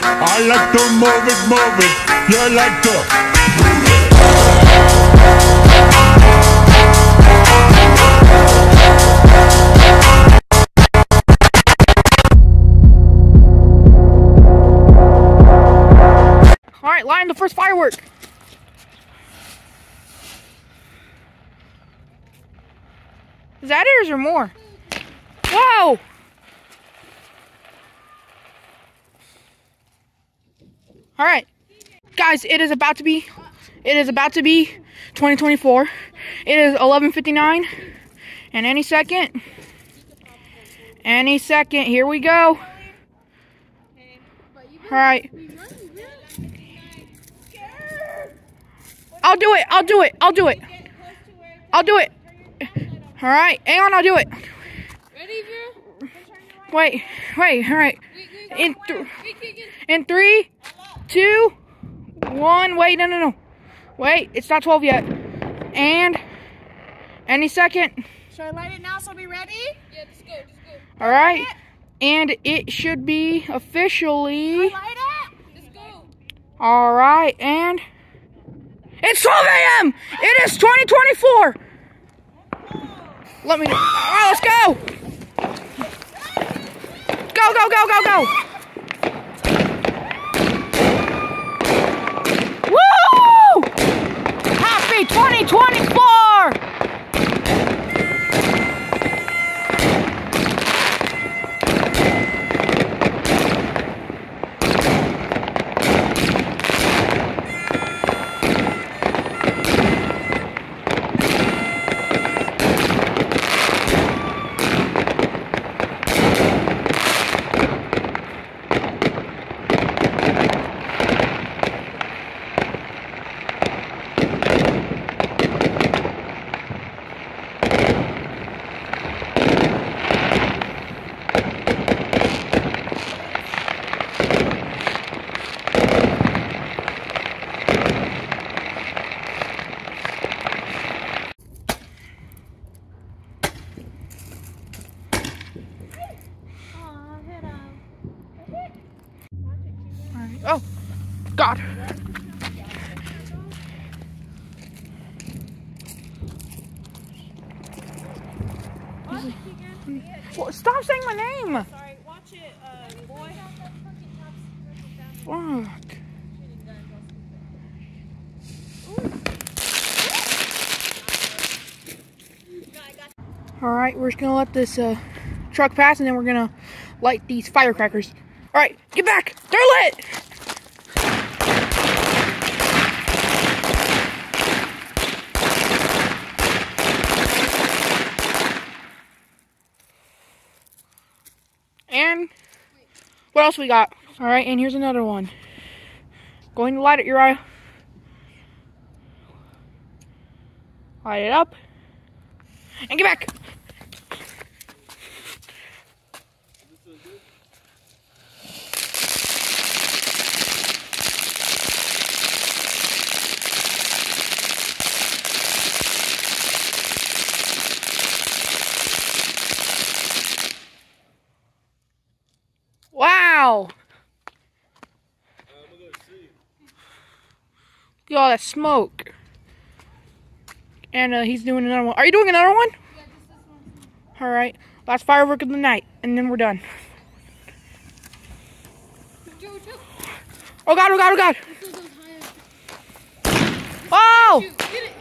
I like to move it. You like to All right, line the first firework. Is that it or is there more? Whoa! All right, guys, it is about to be 2024. It is 11:59, and any second, here we go. All right. I'll do it. All right, hang on, I'll do it. Ready, bro? Wait, all right. In 3, 2, 1, wait, no. Wait, it's not 12 yet. And any second. Should I light it now so be ready? Yeah, just go. All right, and it should be officially. Light it? Just go. All right, and it's 12 a.m. It is 2024. Let me know. All right, let's go. Go. Woo! Happy 2024! Oh, God. Well, stop saying my name. Sorry, watch it, boy. Fuck. All right, we're just gonna let this truck pass, and then we're gonna light these firecrackers. All right, get back. They're lit. And what else we got? All right, and here's another one. Going to light it, Uriah. Light it up. And get back. Wow. Look at all that smoke. And he's doing another one. Are you doing another one? Yeah, just this one. All right. Last firework of the night, and then we're done. Oh God. This one goes higher. Oh! Shoot, get it.